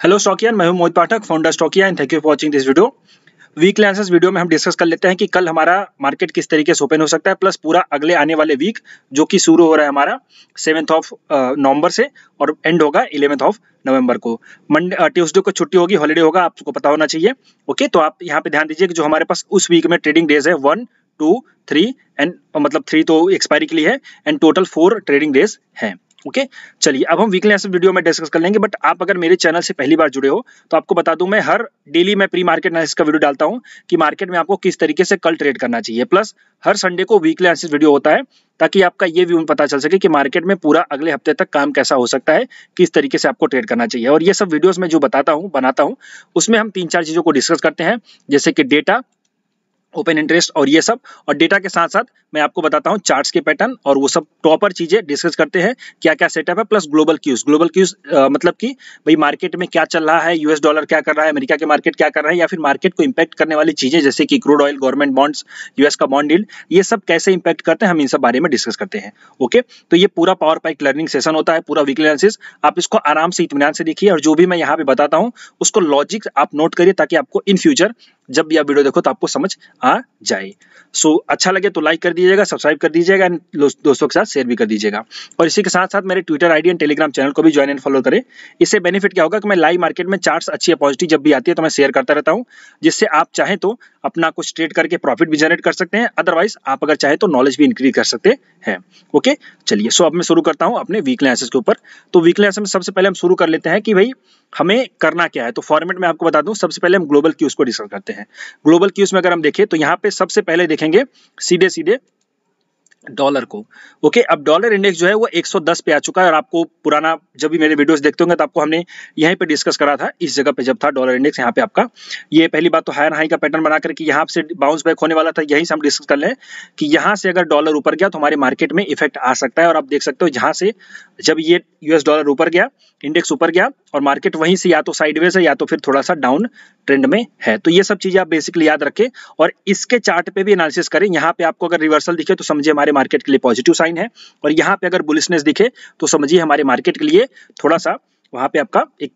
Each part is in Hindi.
हेलो स्टॉकियन, मैं हूं Mohit Pathak, founder Stockia and thank you for watching this video. Weekly analysis video में हम डिस्कस कर लेते हैं कि कल हमारा मार्केट किस तरीके से ओपन हो सकता है, प्लस पूरा अगले आने वाले वीक जो कि शुरू हो रहा है हमारा 7th ऑफ नवंबर से और एंड होगा 11th ऑफ नवंबर को। मंडे ट्यूसडे को छुट्टी होगी, हॉलीडे होगा, आपको पता होना चाहिए। ओके, तो आप यहाँ पे ध्यान दीजिए कि जो हमारे पास उस वीक में ट्रेडिंग डेज है 1, 2, 3 एंड मतलब 3 तो एक्सपायरी के लिए है एंड टोटल 4 ट्रेडिंग डेज हैं। ओके, चलिए अब हम वीकली एनालिसिस वीडियो में डिस्कस कर लेंगे। बट आप अगर मेरे चैनल से पहली बार जुड़े हो तो आपको बता दूं, मैं हर डेली मैं प्री मार्केट एनालिसिस का वीडियो डालता हूं कि मार्केट में आपको किस तरीके से कल ट्रेड करना चाहिए। प्लस हर संडे को वीकली एनालिसिस वीडियो होता है ताकि आपका ये व्यू पता चल सके कि मार्केट में पूरा अगले हफ्ते तक काम कैसा हो सकता है, किस तरीके से आपको ट्रेड करना चाहिए। और ये सब वीडियोस में जो बनाता हूँ उसमें हम 3-4 चीजों को डिस्कस करते हैं, जैसे कि डेटा, ओपन इंटरेस्ट और ये सब। और डेटा के साथ साथ मैं आपको बताता हूँ चार्ट्स के पैटर्न और वो सब प्रॉपर चीजें डिस्कस करते हैं, क्या क्या सेटअप है। प्लस ग्लोबल क्यूज मतलब कि भाई मार्केट में क्या चल रहा है, यूएस डॉलर क्या कर रहा है, अमेरिका के मार्केट क्या कर रहा है, या फिर मार्केट को इंपैक्ट करने वाली चीजें जैसे कि crude oil, government bonds, US का बॉन्ड यील्ड, ये सब कैसे इंपैक्ट करते हैं, हम इन सब बारे में डिस्कस करते हैं। ओके, तो ये पूरा पावर पॉइंट लर्निंग सेशन होता है, पूरा वीकली एनालिसिस। आप इसको आराम से इत्मीनान से देखिए और जो भी मैं यहाँ पे बताता हूँ उसको लॉजिक आप नोट करिए ताकि आपको इन फ्यूचर जब भी आप वीडियो देखो तो आपको समझ आ जाए। सो अच्छा लगे तो लाइक कर दीजिएगा, सब्सक्राइब कर दीजिएगा, दोस्तों के साथ शेयर भी कर दीजिएगा। और इसी के साथ साथ मेरे Twitter ID and Telegram channel को भी ज्वाइन एंड फॉलो करें। इससे बेनिफिट क्या होगा कि मैं लाइव मार्केट में चार्ट्स अच्छी अपॉर्चुनिटी जब भी आती है तो मैं शेयर करता रहता हूँ, जिससे आप चाहें तो अपना कुछ ट्रेड करके प्रॉफिट भी जनरेट कर सकते हैं। अदरवाइज आप अगर चाहें तो नॉलेज भी इंक्रीज कर सकते हैं। ओके, चलिए सो अब मैं शुरू करता हूँ अपने वीकली एनालिसिस के ऊपर। तो वीकली एनालिसिस में सबसे पहले हम शुरू कर लेते हैं कि भाई हमें करना क्या है। तो फॉर्मेट में आपको बता दूं, सबसे पहले हम ग्लोबल क्यूज को डिस्कस करते हैं। ग्लोबल क्यूज में अगर हम देखें तो यहाँ पे सबसे पहले देखेंगे सीधे सीधे डॉलर को। ओके, अब डॉलर इंडेक्स जो है वो 110 पे आ चुका है और आपको पुराना जब भी मेरे वीडियोस देखते होंगे तो आपको हमने यहीं पे डिस्कस करा था, इस जगह पे जब था डॉलर इंडेक्स। यहाँ पे आपका ये पहली बात तो हायर हाई का पैटर्न बना करके यहाँ से बाउंस बैक होने वाला था, यहीं से हम डिस्कस कर लें कि यहाँ से अगर डॉलर ऊपर गया तो हमारे मार्केट में इफेक्ट आ सकता है। और आप देख सकते हो जहाँ से जब ये यूएस डॉलर ऊपर गया, इंडेक्स ऊपर गया और मार्केट वहीं से या तो साइडवेज है या तो फिर थोड़ा सा डाउन ट्रेंड में है। तो ये सब चीजें आप बेसिकली याद रखें और इसके चार्ट पे भी एनालिसिस करें। यहाँ पे आपको अगर रिवर्सल दिखे तो समझिए हमारे मार्केट के लिए पॉजिटिव साइन है, और यहाँ पे अगर बुलिशनेस दिखे तो समझिए हमारे मार्केट के लिए थोड़ा सा वहां पे आपका एक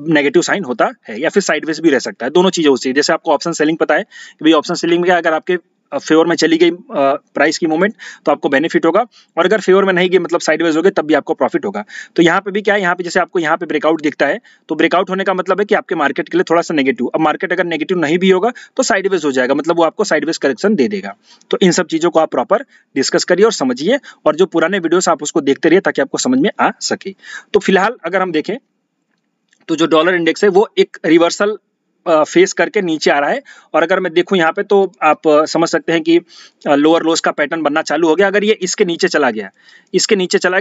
नेगेटिव साइन होता है या फिर साइडवेज भी रह सकता है। दोनों चीजें होती है। जैसे आपको ऑप्शन सेलिंग पता है कि भाई ऑप्शन सेलिंग में अगर आपके फेवर में चली गई प्राइस की मूवमेंट तो आपको बेनिफिट होगा, और अगर फेवर में नहीं गई मतलब साइडवेज हो गए तब भी आपको प्रॉफिट होगा। तो यहाँ पे भी क्या है, यहाँ पे जैसे आपको यहाँ पे ब्रेकआउट दिखता है तो ब्रेकआउट होने का मतलब है कि आपके मार्केट के लिए थोड़ा सा नेगेटिव। अब मार्केट अगर नेगेटिव नहीं भी होगा तो साइडवेज हो जाएगा, मतलब वो आपको साइडवेज करेक्शन दे देगा। तो इन सब चीजों को आप प्रॉपर डिस्कस करिए और समझिए, और जो पुराने वीडियोस आप उसको देखते रहिए ताकि आपको समझ में आ सके। तो फिलहाल अगर हम देखें तो जो डॉलर इंडेक्स है वो एक रिवर्सल फेस करके नीचे आ रहा है। और अगर मैं देखूं यहाँ पे तो आप समझ सकते हैं कि लोअर लोस का पैटर्न बनना चालू हो गया। अगर ये इसके नीचे चला गया,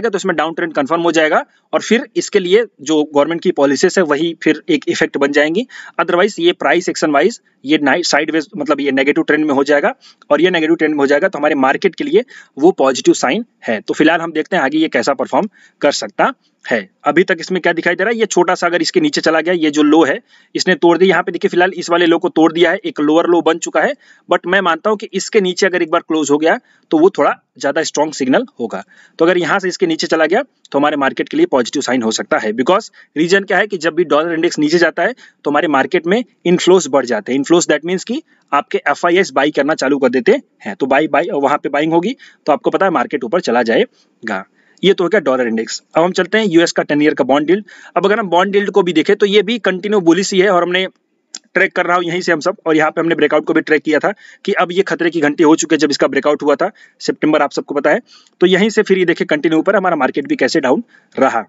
तो इसमें डाउन ट्रेंड कंफर्म हो जाएगा और फिर इसके लिए जो गवर्नमेंट की पॉलिसीज है वही फिर एक इफेक्ट बन जाएंगी। अदरवाइज ये प्राइस एक्शन वाइज ये साइडवेज मतलब ये नेगेटिव ट्रेंड में हो जाएगा, और ये नेगेटिव ट्रेंड में हो जाएगा तो हमारे मार्केट के लिए वो पॉजिटिव साइन है। तो फिलहाल हम देखते हैं आगे ये कैसा परफॉर्म कर सकता है। अभी तक इसमें क्या दिखाई दे रहा है, ये छोटा सा अगर इसके नीचे चला गया, ये जो लो है इसने तोड़ दी। यहाँ पे देखिए फिलहाल इस वाले लो को तोड़ दिया है, एक लोअर लो बन चुका है। बट मैं मानता हूं कि इसके नीचे अगर एक बार क्लोज हो गया तो वो थोड़ा ज्यादा स्ट्रॉन्ग सिग्नल होगा। तो अगर यहाँ से इसके नीचे चला गया तो हमारे मार्केट के लिए पॉजिटिव साइन हो सकता है। बिकॉज रीजन क्या है कि जब भी डॉलर इंडेक्स नीचे जाता है तो हमारे मार्केट में इनफ्लोस बढ़ जाते हैं। इनफ्लोस दैट मीन्स कि आपके एफआईएस बाई करना चालू कर देते हैं। तो बाई वहां पे बाइंग होगी तो आपको पता है मार्केट ऊपर चला जाएगा। ये तो हो गया डॉलर इंडेक्स। अब हम चलते हैं यूएस का 10 ईयर का बॉन्ड यील्ड। अब अगर हम बॉन्ड यील्ड को भी देखें तो ये भी कंटिन्यू बुलिश ही है, और हमने ट्रैक कर रहा हूं यहीं से हम सब, और यहाँ पे हमने ब्रेकआउट को भी ट्रैक किया था कि अब ये खतरे की घंटी हो चुकी है। जब इसका ब्रेकआउट हुआ था सितंबर, आप सबको पता है, तो यहीं से फिर ये देखिए कंटिन्यू ऊपर हमारा मार्केट भी कैसे डाउन रहा।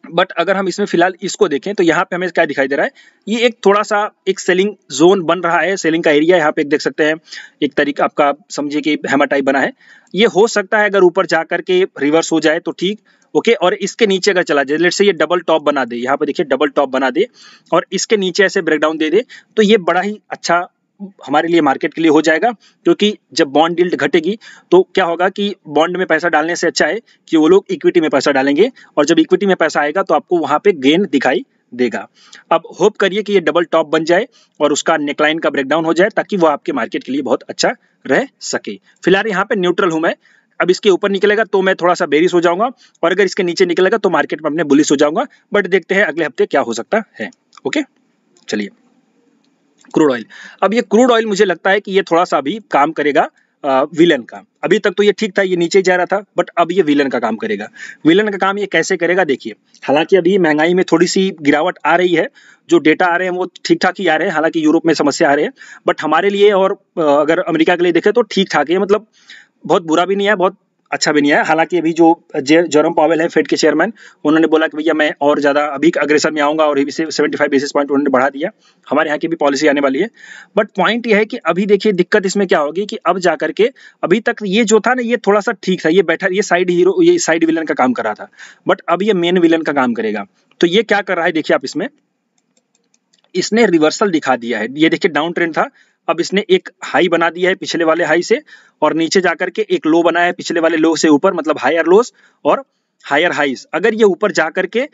बट अगर हम इसमें फिलहाल इसको देखें तो यहाँ पे हमें क्या दिखाई दे रहा है, ये एक थोड़ा सा एक सेलिंग जोन बन रहा है, सेलिंग का एरिया यहाँ पे देख सकते हैं। एक तरीका आपका समझिए कि हैमर टाइप बना है। ये हो सकता है अगर ऊपर जाकर के रिवर्स हो जाए तो ठीक, ओके। और इसके नीचे अगर चला जाए, लेट्स से ये डबल टॉप बना दे, यहाँ पे देखिए डबल टॉप बना दे और इसके नीचे ऐसे ब्रेकडाउन दे दे, तो ये बड़ा ही अच्छा हमारे लिए मार्केट के लिए हो जाएगा। क्योंकि जब बॉन्ड यील्ड घटेगी तो क्या होगा कि बॉन्ड में पैसा डालने से अच्छा है कि वो लोग इक्विटी में पैसा डालेंगे, और जब इक्विटी में पैसा आएगा तो आपको वहां पे गेन दिखाई देगा। अब होप करिए कि ये डबल टॉप बन जाए और उसका नेकलाइन का ब्रेकडाउन हो जाए ताकि वो आपके मार्केट के लिए बहुत अच्छा रह सके। फिलहाल यहाँ पे न्यूट्रल हूं मैं, अब इसके ऊपर निकलेगा तो मैं थोड़ा सा बेरिश हो जाऊंगा, और अगर इसके नीचे निकलेगा तो मार्केट में अपने बुलिश हो जाऊंगा। बट देखते हैं अगले हफ्ते क्या हो सकता है। ओके, चलिए क्रूड ऑयल। अब ये क्रूड ऑयल मुझे लगता है कि ये थोड़ा सा अभी काम करेगा विलन का। अभी तक तो ये ठीक था, ये नीचे जा रहा था, बट अब ये विलन का काम करेगा। विलन का काम ये कैसे करेगा देखिए, हालांकि अभी महंगाई में थोड़ी सी गिरावट आ रही है, जो डेटा आ रहे हैं वो ठीक ठाक ही आ रहे हैं, हालांकि यूरोप में समस्या आ रही है, बट हमारे लिए और अगर अमेरिका के लिए देखें तो ठीक ठाक है, मतलब बहुत बुरा भी नहीं है, बहुत अच्छा भी नहीं है। हालांकि अभी जो जेरोम पावेल है फेड के चेयरमैन, उन्होंने बोला कि भैया मैं और ज्यादा अभी अग्रेसर में आऊंगा, और 75 बेसिस पॉइंट उन्होंने बढ़ा दिया। हमारे यहाँ की भी पॉलिसी आने वाली है, बट पॉइंट ये है कि अभी देखिए दिक्कत इसमें क्या होगी कि अब जाकर के, अभी तक ये जो था ना ये थोड़ा सा ठीक था, ये बैठा, ये साइड हीरो, ये साइड विलन का काम कर रहा था, बट अब ये मेन विलन का काम करेगा। तो ये क्या कर रहा है देखिए आप, इसने रिवर्सल दिखा दिया है। ये देखिए डाउन ट्रेंड था, अब इसने एक हाई बना दिया है पिछले वाले हाई से, और नीचे जाकर के एक लो बनाया है पिछले वाले लो से ऊपर, मतलब हायर लोस और हायर हाइज। अगर ये ऊपर जाकर के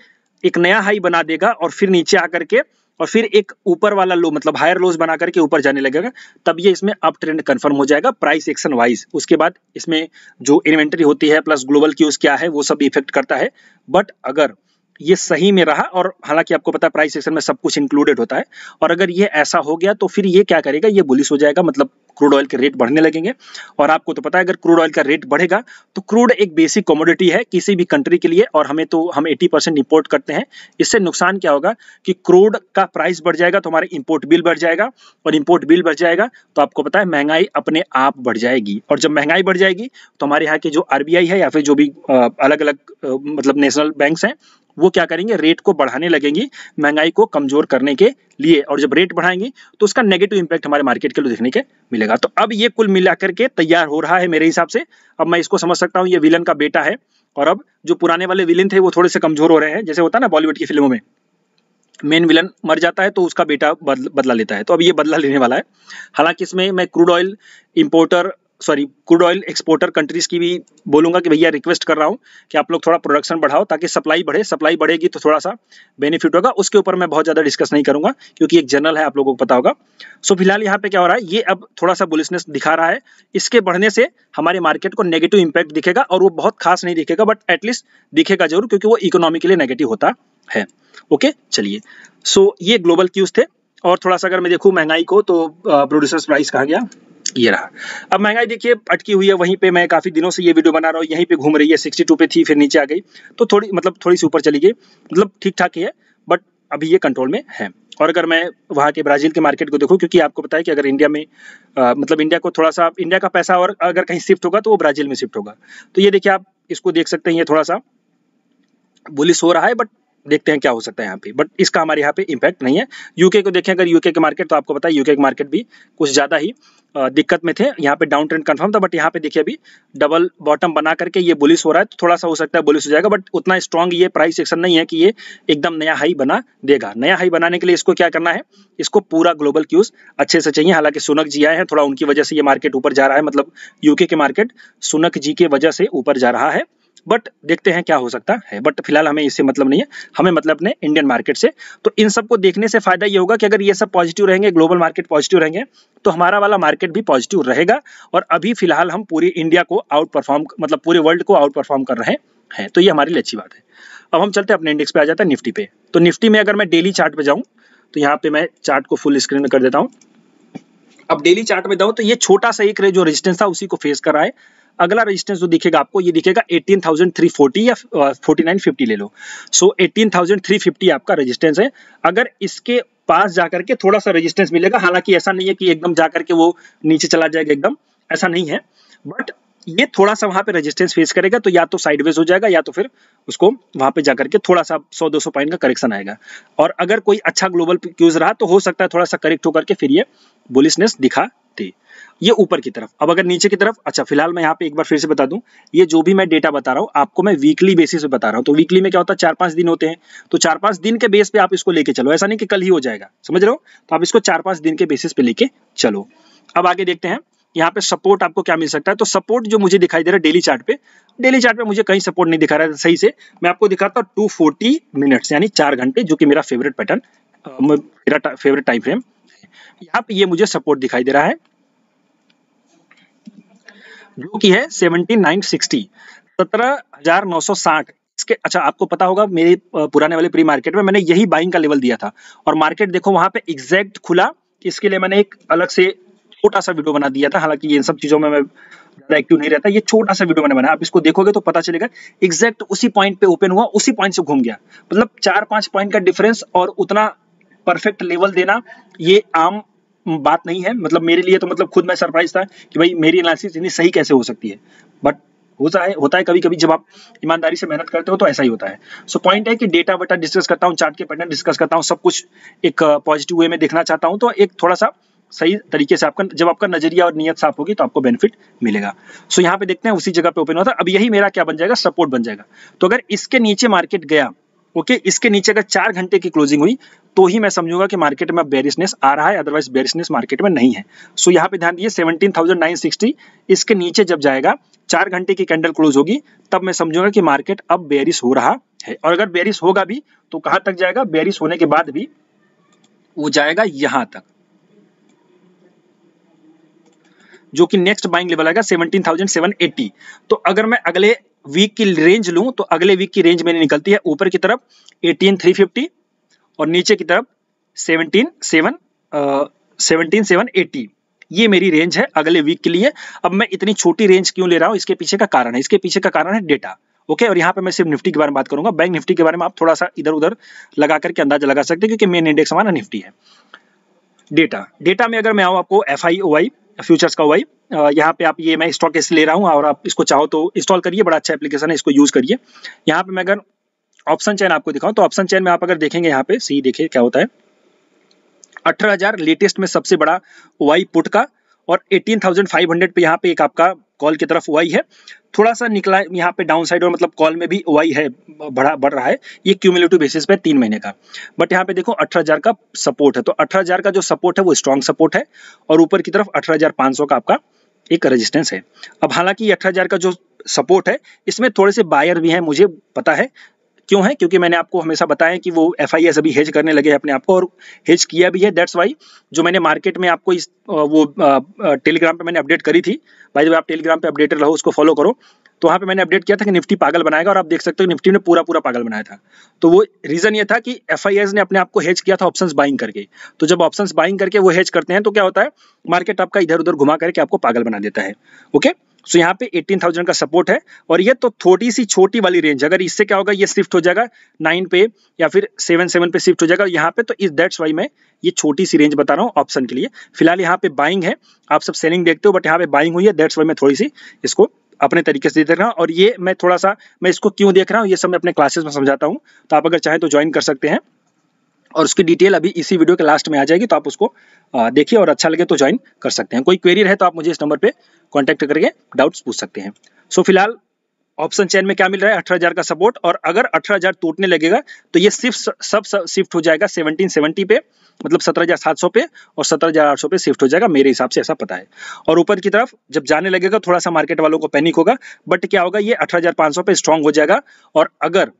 एक नया हाई बना देगा और फिर नीचे आकर के और फिर एक ऊपर वाला लो, मतलब हायर लोस बना करके ऊपर जाने लगेगा, तब ये इसमें अप ट्रेंड कंफर्म हो जाएगा प्राइस एक्शन वाइज। उसके बाद इसमें जो इन्वेंटरी होती है प्लस ग्लोबल क्यूज क्या है वो सब इफेक्ट करता है। बट अगर ये सही में रहा, और हालांकि आपको पता है प्राइस सेक्शन में सब कुछ इंक्लूडेड होता है, और अगर ये ऐसा हो गया तो फिर ये क्या करेगा, ये बुलिश हो जाएगा, मतलब क्रूड ऑयल के रेट बढ़ने लगेंगे। और आपको तो पता है अगर क्रूड ऑयल का रेट बढ़ेगा तो क्रूड एक बेसिक कमोडिटी है किसी भी कंट्री के लिए, और हम 80% इंपोर्ट करते हैं। इससे नुकसान क्या होगा कि क्रूड का प्राइस बढ़ जाएगा तो हमारे इंपोर्ट बिल बढ़ जाएगा, और इंपोर्ट बिल बढ़ जाएगा तो आपको पता है महंगाई अपने आप बढ़ जाएगी, और जब महंगाई बढ़ जाएगी तो हमारे यहाँ के जो आरबीआई है या फिर जो भी अलग अलग मतलब नेशनल बैंक्स हैं वो क्या करेंगे, रेट को बढ़ाने लगेंगी महंगाई को कमजोर करने के लिए, और जब रेट बढ़ाएंगी तो उसका नेगेटिव इंपैक्ट हमारे मार्केट के लिए देखने के मिलेगा। तो अब ये कुल मिलाकर के तैयार हो रहा है मेरे हिसाब से। अब मैं इसको समझ सकता हूँ ये विलन का बेटा है, और अब जो पुराने वाले विलन थे वो थोड़े से कमजोर हो रहे हैं। जैसे होता है ना बॉलीवुड की फिल्मों में, मेन विलन मर जाता है तो उसका बेटा बदला लेता है, तो अब ये बदला लेने वाला है। हालांकि इसमें मैं क्रूड ऑयल एक्सपोर्टर कंट्रीज की भी बोलूंगा कि भैया रिक्वेस्ट कर रहा हूं कि आप लोग थोड़ा प्रोडक्शन बढ़ाओ ताकि सप्लाई बढ़े। सप्लाई बढ़ेगी तो थोड़ा सा बेनिफिट होगा। उसके ऊपर मैं बहुत ज्यादा डिस्कस नहीं करूंगा क्योंकि एक जनरल है, आप लोगों को पता होगा। सो फिलहाल यहाँ पे क्या हो रहा है, ये अब थोड़ा सा बुलिशनेस दिखा रहा है। इसके बढ़ने से हमारे मार्केट को नेगेटिव इंपैक्ट दिखेगा, और वो बहुत खास नहीं दिखेगा बट एटलीस्ट दिखेगा जरूर, क्योंकि वो इकोनॉमी के लिए नेगेटिव होता है। ओके चलिए, सो ये ग्लोबल क्यूज थे। और थोड़ा सा अगर मैं देखूं महंगाई को तो प्रोड्यूसर्स प्राइस कहाँ गया, ये रहा। अब महंगाई देखिए अटकी हुई है वहीं पे, मैं काफी दिनों से ये वीडियो बना रहा हूँ, यहीं पे घूम रही है। 62 पे थी, फिर नीचे आ गई, तो थोड़ी सी ऊपर चली गई, मतलब ठीक ठाक ही है, बट अभी ये कंट्रोल में है। और अगर मैं वहाँ के ब्राजील के मार्केट को देखूं, क्योंकि आपको पता है कि अगर इंडिया में मतलब इंडिया को थोड़ा सा, इंडिया का पैसा और अगर कहीं शिफ्ट होगा तो वो ब्राजील में शिफ्ट होगा, तो ये देखिए आप इसको देख सकते हैं, ये थोड़ा सा बुलिश हो रहा है, बट देखते हैं क्या हो सकता है यहाँ पे। बट इसका हमारे यहाँ पे इम्पैक्ट नहीं है। यूके को देखें अगर, यूके के मार्केट, तो आपको पता है यूके के मार्केट भी कुछ ज्यादा ही दिक्कत में थे। यहाँ पे डाउन ट्रेंड कंफर्म था, बट यहाँ पे देखिए अभी डबल बॉटम बना करके ये बुलिश हो रहा है, तो थोड़ा सा हो सकता है बुलिश हो जाएगा, बट उतना स्ट्रॉन्ग ये प्राइस एक्शन नहीं है कि ये एकदम नया हाई बना देगा। नया हाई बनाने के लिए इसको क्या करना है, इसको पूरा ग्लोबल क्यूज अच्छे से चाहिए। हालांकि सुनक जी आए हैं, थोड़ा उनकी वजह से ये मार्केट ऊपर जा रहा है, मतलब यूके के मार्केट सुनक जी के वजह से ऊपर जा रहा है। बट देखते हैं क्या हो सकता है, बट फिलहाल हमें इससे मतलब नहीं है, हमें मतलब अपने इंडियन मार्केट से। तो इन सबको देखने से फायदा ये होगा कि अगर ये सब पॉजिटिव रहेंगे, ग्लोबल मार्केट पॉजिटिव रहेंगे, तो हमारा वाला मार्केट भी पॉजिटिव रहेगा। और अभी फिलहाल हम पूरी इंडिया को आउट परफॉर्म, मतलब पूरे वर्ल्ड को आउट परफॉर्म कर रहे हैं, तो ये हमारे लिए अच्छी बात है। अब हम चलते हैं अपने इंडेक्स पे, आ जाता है निफ्टी पे। तो निफ्टी में अगर मैं डेली चार्ट पे जाऊं, तो यहाँ पे मैं चार्ट को फुल स्क्रीन में कर देता हूँ। अब डेली चार्ट में जाऊं तो ये छोटा सा एक जो रेजिस्टेंस था उसी को फेस कर रहा है। अगला रेजिस्टेंस जो दिखेगा आपको, ये दिखेगा 18,340 या 4950 ले लो। सो 18,350 आपका रेजिस्टेंस है। अगर इसके पास जाकर के थोड़ा सा रेजिस्टेंस मिलेगा, हालांकि ऐसा नहीं है कि एकदम जाकर के वो नीचे चला जाएगा, एकदम ऐसा नहीं है, बट ये थोड़ा सा वहां पे रेजिस्टेंस फेस करेगा, तो या तो साइडवेज हो जाएगा या तो फिर उसको वहां पे जाकर के थोड़ा सा 100-200 पॉइंट का करेक्शन आएगा। और अगर कोई अच्छा ग्लोबल क्यूज रहा तो हो सकता है थोड़ा सा करेक्ट होकर के फिर ये बुलिशनेस दिखा दे, ये ऊपर की तरफ। अब अगर नीचे की तरफ, अच्छा फिलहाल मैं यहाँ पे एक बार फिर से बता दूं, ये जो भी मैं डेटा बता रहा हूँ आपको मैं वीकली बेसिस पे बता रहा हूँ। तो वीकली में क्या होता है, 4-5 दिन होते हैं, तो 4-5 दिन के बेस पे आप इसको लेके चलो, ऐसा नहीं कि कल ही हो जाएगा, समझ रहे हो। तो आप इसको 4-5 दिन के बेसिस पे लेके चलो। अब आगे देखते हैं यहाँ पे सपोर्ट आपको क्या मिल सकता है। तो सपोर्ट जो मुझे दिखाई दे रहा है डेली चार्ट पे, डेली चार्ट पे मुझे कहीं सपोर्ट नहीं दिखा रहा है सही से। मैं आपको दिखाता हूँ 240 मिनट्स यानी 4 घंटे, जो कि मेरा फेवरेट पैटर्न, मेरा फेवरेट टाइम फ्रेम। यहाँ पे ये मुझे सपोर्ट दिखाई दे रहा है। जो कि है 17,960, 17,960। इसके अच्छा आपको पता होगा मेरे पुराने वाले प्री मार्केट में मैंने यही बाइंग का लेवल दिया था और मार्केट देखो वहां पे एग्जैक्ट खुला। इसके लिए मैंने एक अलग से छोटा सा वीडियो बना दिया था, हालांकि ये इन सब चीजों में मैं ज्यादा एक्टिव नहीं रहता। ये छोटा सा वीडियो मैंने बनाया, आप इसको देखोगे तो पता चलेगा एग्जैक्ट उसी पॉइंट पे ओपन हुआ, उसी पॉइंट से घूम गया। मतलब 4-5 पॉइंट का डिफरेंस और उतना परफेक्ट लेवल देना ये आम बात नहीं है। मतलब मेरे लिए तो मतलब खुद मैं सरप्राइज था कि भाई मेरी एनालिसिस इतनी सही कैसे हो सकती है। बट होता है कभी कभी जब आप ईमानदारी से मेहनत करते हो तो ऐसा ही होता है। सो पॉइंट है कि डेटा वेटा डिस्कस करता हूँ, चार्ट के पैटर्न डिस्कस करता हूँ, सब कुछ एक पॉजिटिव वे में देखना चाहता हूँ, तो एक थोड़ा सा सही तरीके से आपका जब आपका नजरिया और नियत साफ होगी तो आपको बेनिफिट मिलेगा। सो यहाँ पे देखते हैं उसी जगह पे ओपन हुआ था। अब यही मेरा क्या बन जाएगा, सपोर्ट बन जाएगा। तो अगर इसके नीचे मार्केट गया, ओके, इसके नीचे अगर 4 घंटे की क्लोजिंग हुई तो ही मैं समझूंगा कि मार्केट में बेरिशनेस आ रहा है, अदरवाइज बेरिशनेस मार्केट में नहीं है। सो यहाँ पे ध्यान दिए 17,960 इसके नीचे जब जाएगा, 4 घंटे की कैंडल क्लोज होगी, तब मैं समझूंगा कि मार्केट अब बेरिश हो रहा है। और अगर बेरिश होगा भी तो कहां तक जाएगा, बेरिश होने के बाद भी वो जाएगा यहां तक, जो कि नेक्स्ट बाइंग लेवल आएगा 17,780। तो अगर मैं अगले वीक की रेंज लूं तो अगले वीक की रेंज मेरी निकलती है ऊपर की तरफ 18,350 और नीचे की तरफ 17,780। ये मेरी रेंज है अगले वीक के लिए। अब मैं इतनी छोटी रेंज क्यों ले रहा हूं, इसके पीछे का कारण है, इसके पीछे का कारण है डेटा। ओके, और यहाँ पे मैं सिर्फ निफ्टी के बारे में बात करूंगा, बैंक निफ्टी के बारे में आप थोड़ा सा इधर उधर लगा करके अंदाजा लगा सकते हैं क्योंकि मेन इंडेक्स हमारा निफ्टी है। डेटा में अगर मैं आऊँ आपको FIOI फ्यूचर्स का OI, यहाँ पे आप ये मैं स्टॉक ऐसे ले रहा हूँ और आप इसको चाहो तो इंस्टॉल करिए, बड़ा अच्छा एप्लीकेशन है, इसको यूज करिए। यहाँ पे मैं अगर ऑप्शन चेन आपको दिखाऊं तो ऑप्शन चेन में आप अगर देखेंगे यहाँ पे सी देखिए क्या होता है, 18,000 लेटेस्ट में सबसे बड़ा OI पुट का और 18,500 पे यहाँ पे एक आपका कॉल की तरफ OI है। थोड़ा सा निकला यहाँ पे डाउन साइड और मतलब कॉल में भी OI है, बढ़ रहा है, ये क्यूमुलेटिव बेसिस पे 3 महीने का। बट यहाँ पे देखो 18,000 का सपोर्ट है, तो 18,000 का जो सपोर्ट है वो स्ट्रॉन्ग सपोर्ट है और ऊपर की तरफ 18,500 का आपका एक रेजिस्टेंस है। अब हालांकि 18,000 का जो सपोर्ट है इसमें थोड़े से बायर भी हैं, मुझे पता है क्यों है, क्योंकि मैंने आपको हमेशा बताया कि वो FIS अभी हेज करने लगे हैं अपने आप को और हेज किया भी है। दैट्स वाई जो मैंने मार्केट में आपको इस वो टेलीग्राम पे मैंने अपडेट करी थी। भाई जब आप टेलीग्राम पे अपडेटेड रहो, उसको फॉलो करो, तो वहाँ पे मैंने अपडेट किया था कि निफ्टी पागल बनाएगा और आप देख सकते हो निफ्टी ने पूरा पागल बनाया था। तो वो रीजन ये था कि FIS ने अपने आप को हेज किया था ऑप्शंस बाइंग करके। तो जब ऑप्शंस बाइंग करके वो हेज करते हैं तो क्या होता है, मार्केट आपका इधर उधर घुमा करके आपको पागल बना देता है। ओके, सो यहाँ पे 18,000 का सपोर्ट है और ये तो थोड़ी सी छोटी वाली रेंज, अगर इससे क्या होगा ये शिफ्ट हो जाएगा 9 पे या फिर 7 पे शिफ्ट हो जाएगा यहाँ पे, तो इस दैट्स वाई मैं ये छोटी सी रेंज बता रहा हूँ ऑप्शन के लिए। फिलहाल यहाँ पे बाइंग है, आप सब सेलिंग देखते हो बट यहाँ पे बाइंग हुई है, दैट्स वाई मैं थोड़ी सी इसको अपने तरीके से देख रहा हूँ। और ये मैं थोड़ा सा मैं इसको क्यों देख रहा हूँ ये सब मैं अपने क्लासेस में समझाता हूँ, तो आप अगर चाहें तो ज्वाइन कर सकते हैं और उसकी डिटेल अभी इसी वीडियो के लास्ट में आ जाएगी, तो आप उसको देखिए और अच्छा लगे तो ज्वाइन कर सकते हैं। कोई क्वेरी रहे तो आप मुझे इस नंबर पे कांटेक्ट करके डाउट्स पूछ सकते हैं। सो फिलहाल ऑप्शन चेन में क्या मिल रहा है, 18,000 का सपोर्ट, और अगर 18,000 टूटने लगेगा तो ये सब शिफ्ट हो जाएगा 1770 पे, मतलब 17,700 पे और 17,800 पे शिफ्ट हो जाएगा, मेरे हिसाब से ऐसा पता है। और ऊपर की तरफ जब जाने लगेगा थोड़ा सा मार्केट वालों को पैनिक होगा, बट क्या होगा ये 18,500 पे स्ट्रांग हो जाएगा। और अगर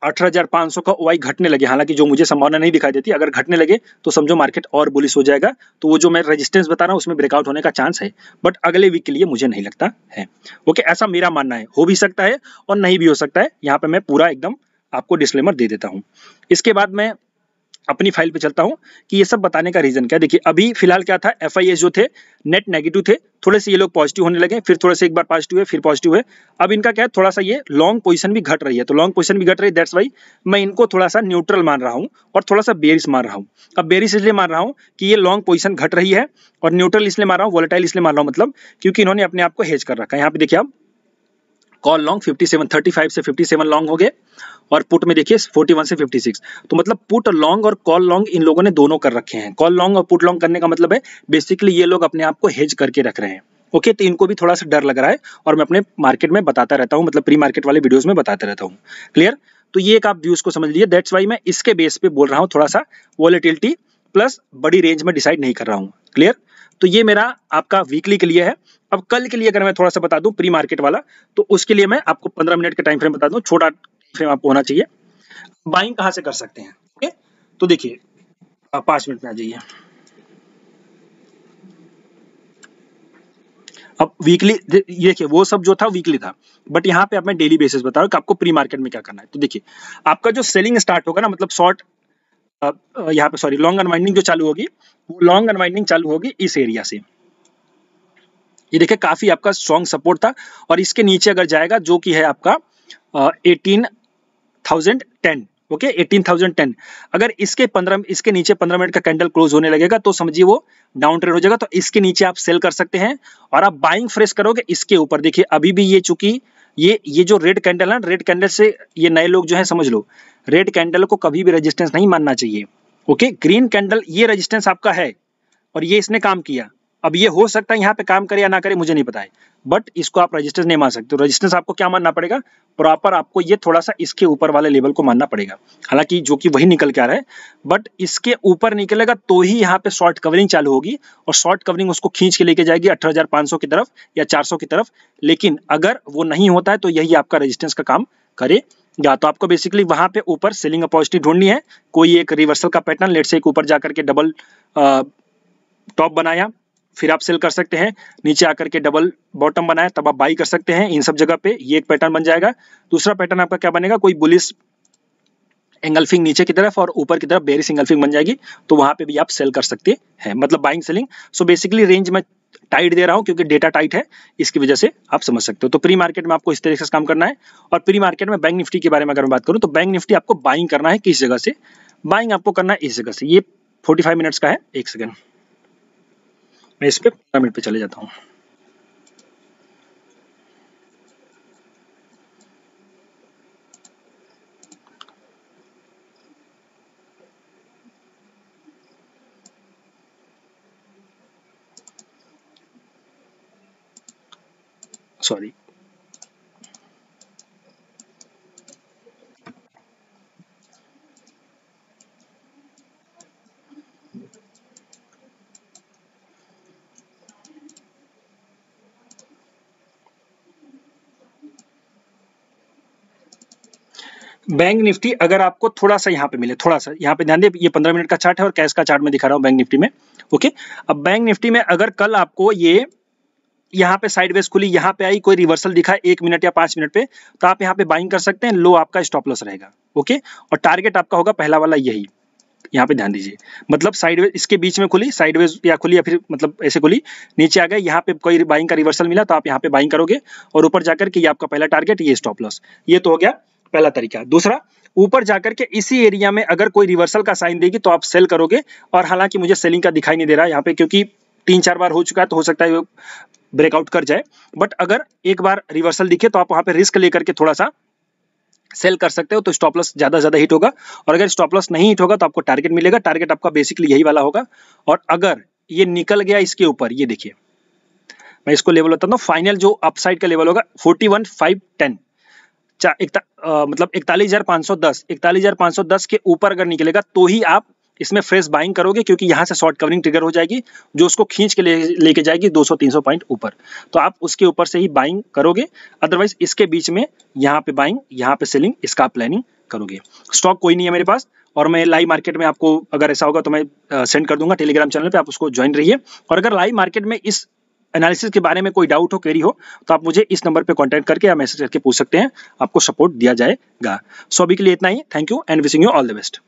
18,500 का OI घटने लगे, हालांकि जो मुझे संभावना नहीं दिखाई देती, अगर घटने लगे तो समझो मार्केट और बुलिश हो जाएगा। तो वो जो मैं रेजिस्टेंस बता रहा हूँ उसमें ब्रेकआउट होने का चांस है, बट अगले वीक के लिए मुझे नहीं लगता है। ओके, ऐसा मेरा मानना है, हो भी सकता है और नहीं भी हो सकता है, यहाँ पे मैं पूरा एकदम आपको डिस्क्लेमर दे देता हूँ। इसके बाद मैं अपनी फाइल पे चलता हूं कि ये सब बताने का रीजन क्या है। देखिए अभी फिलहाल क्या था, FIS जो थे नेट नेगेटिव थे, थोड़े से ये लोग पॉजिटिव होने लगे, फिर थोड़े से एक बार पॉजिटिव है फिर पॉजिटिव है। अब इनका क्या है, थोड़ा सा ये लॉन्ग पोजीशन भी घट रही है, तो लॉन्ग पोजीशन भी घट रही है, दैट्स वाई मैं इनको थोड़ा सा न्यूट्रल मान रहा हूं और थोड़ा सा बेरिश मान रहा हूं। अब बेरिश इसलिए मान रहा हूं कि ये लॉन्ग पोजीशन घट रही है और न्यूट्रल इसलिए मान रहा हूं, वोलेटाइल इसलिए मान रहा हूं, मतलब क्योंकि इन्होंने अपने आप को हेज कर रखा है। यहाँ पे देखिए आप कॉल लॉन्ग 35 से 57 लॉन्ग हो गए और पुट में देखिए 41 से 56, तो मतलब पुट लॉन्ग और कॉल लॉन्ग इन लोगों ने दोनों कर रखे हैं। कॉल लॉन्ग और पुट लॉन्ग करने का मतलब है बेसिकली ये लोग अपने आप को हेज करके रख रहे हैं। ओके, तो इनको भी थोड़ा सा डर लग रहा है और मैं अपने मार्केट में बताता रहता हूँ, मतलब प्री मार्केट वाले वीडियोस में बताते रहता हूँ। क्लियर, तो ये एक आप व्यूज को समझ लीजिए, दैट्स वाई मैं इसके बेस पे बोल रहा हूँ, थोड़ा सा वॉलेटिलिटी प्लस बड़ी रेंज में डिसाइड नहीं कर रहा हूँ। क्लियर, तो ये मेरा आपका वीकली के लिए है। अब कल के लिए अगर मैं थोड़ा सा बता दूं प्री मार्केट वाला, तो उसके लिए मैं आपको 15 मिनट का टाइम फ्रेम बता दूं, छोटा फ्रेम आपको होना चाहिए। बाइंग कहां से कर सकते हैं, ओके, तो देखिए 5 मिनट में आ जाइए। अब वीकली ये देखिए वो सब जो था वीकली था, बट यहाँ पे अब मैं डेली बेसिस बता रहा हूँ कि आपको प्री मार्केट में क्या करना है। तो देखिए आपका जो सेलिंग स्टार्ट होगा ना, मतलब शॉर्ट यहाँ पे सॉरी लॉन्ग अनवाइंडिंग जो चालू होगी, वो लॉन्ग अनवाइंडिंग चालू होगी इस एरिया से। ये देखिए काफी आपका स्ट्रॉन्ग सपोर्ट था और इसके नीचे अगर जाएगा जो कि है आपका 18,010, ओके 18,010, अगर इसके नीचे 15 मिनट का कैंडल क्लोज होने लगेगा तो समझिए वो डाउन ट्रेड हो जाएगा। तो इसके नीचे आप सेल कर सकते हैं और आप बाइंग फ्रेश करोगे इसके ऊपर। देखिए अभी भी ये चूंकि ये जो रेड कैंडल है, रेड कैंडल से ये नए लोग जो है समझ लो, रेड कैंडल को कभी भी रेजिस्टेंस नहीं मानना चाहिए, ओके। ग्रीन कैंडल ये रेजिस्टेंस आपका है और ये इसने काम किया। अब ये हो सकता है यहाँ पे काम करे या ना करे मुझे नहीं पता है, बट इसको आप रेजिस्टेंस नहीं मान सकते। रेजिस्टेंस आपको क्या मानना पड़ेगा, प्रॉपर आपको ये थोड़ा सा इसके ऊपर वाले लेवल को मानना पड़ेगा, हालांकि जो कि वही निकल के आ रहा है, बट इसके ऊपर निकलेगा तो ही यहाँ पे शॉर्ट कवरिंग चालू होगी और शॉर्ट कवरिंग उसको खींच के लेके जाएगी 18,500 की तरफ या 400 की तरफ। लेकिन अगर वो नहीं होता है तो यही आपका रेजिस्टेंस का काम करेगा। तो आपको बेसिकली वहां पे ऊपर सेलिंग अपॉर्चुनिटी ढूंढनी है, कोई एक रिवर्सल का पैटर्न, लेट से एक ऊपर जाकर के डबल टॉप बनाया फिर आप सेल कर सकते हैं, नीचे आकर के डबल बॉटम बनाया तब आप बाई कर सकते हैं। इन सब जगह पे ये एक पैटर्न बन जाएगा। दूसरा पैटर्न आपका क्या बनेगा, कोई बुलिश एंगल्फिंग नीचे की तरफ और ऊपर की तरफ बेरिश एंगल्फिंग बन जाएगी, तो वहां पे भी आप सेल कर सकते हैं, मतलब buying selling. So basically range में टाइट दे रहा हूं क्योंकि डेटा टाइट है, इसकी वजह से आप समझ सकते हो। तो प्री मार्केट में आपको इस तरीके से काम करना है। और प्री मार्केट में बैंक निफ्टी के बारे में अगर मैं बात करूं तो बैंक निफ्टी आपको बाइंग करना है किस जगह से, बाइंग आपको करना है इस जगह से। ये 45 मिनट्स का है, एक सेकेंड मैं इस पे 15 मिनट पे चले जाता हूँ। सॉरी, बैंक निफ्टी अगर आपको थोड़ा सा यहाँ पे मिले, थोड़ा सा यहाँ पे ध्यान दे, ये 15 मिनट का चार्ट है और कैश का चार्ट में दिखा रहा हूँ बैंक निफ्टी में, ओके। अब बैंक निफ्टी में अगर कल आपको ये यहाँ पे साइडवेज खुली, यहाँ पे आई, कोई रिवर्सल दिखा 1 मिनट या 5 मिनट पे, तो आप यहाँ पे बाइंग कर सकते हैं। लो आपका स्टॉप लॉस रहेगा, ओके। और टारगेट आपका होगा पहला वाला यही, यहाँ पे ध्यान दीजिए, मतलब साइडवेज इसके बीच में खुली, साइडवेज या खुली या फिर मतलब ऐसे खुली, नीचे आ गए, यहाँ पे कोई बाइंग का रिवर्सल मिला तो आप यहाँ पे बाइंग करोगे और ऊपर जाकर के ये आपका पहला टारगेट, ये स्टॉप लॉस। ये तो हो गया पहला तरीका। दूसरा, ऊपर जाकर के इसी एरिया में अगर कोई रिवर्सल का साइन देगी तो आप सेल करोगे। और हालांकि मुझे सेलिंग का दिखाई नहीं दे रहा है यहाँ पे क्योंकि 3-4 बार हो चुका है, तो हो सकता है ब्रेकआउट कर जाए, बट अगर एक बार रिवर्सल दिखे तो आप वहां पे रिस्क लेकर के थोड़ा सा सेल कर सकते हो, तो स्टॉप लॉस ज्यादा हिट होगा। और अगर स्टॉप लॉस नहीं हिट होगा तो आपको टारगेट मिलेगा, टारगेट आपका बेसिकली यही वाला होगा। और अगर ये निकल गया इसके ऊपर, ये देखिए मैं इसको लेवल बताता हूँ, फाइनल जो अपसाइड का लेवल होगा 41,510, मतलब 41,510 के ऊपर अगर निकलेगा तो ही आप इसमें फ्रेश बाइंग करोगे, क्योंकि यहां से शॉर्ट कवरिंग ट्रिगर हो जाएगी जो उसको खींच के लेके जाएगी 200-300 पॉइंट ऊपर, तो आप उसके ऊपर से ही बाइंग करोगे। अदरवाइज इसके बीच में यहाँ पे बाइंग, यहाँ पे सेलिंग, इसका प्लानिंग करोगे। स्टॉक कोई नहीं है मेरे पास और मैं लाइव मार्केट में आपको अगर ऐसा होगा तो मैं सेंड कर दूंगा टेलीग्राम चैनल पे, आप उसको ज्वाइन रहिए। और अगर लाइव मार्केट में इस एनालिसिस के बारे में कोई डाउट हो, क्वेरी हो, तो आप मुझे इस नंबर पे कांटेक्ट करके या मैसेज करके पूछ सकते हैं, आपको सपोर्ट दिया जाएगा। सो अभी के लिए इतना ही, thank you and wishing you all the best.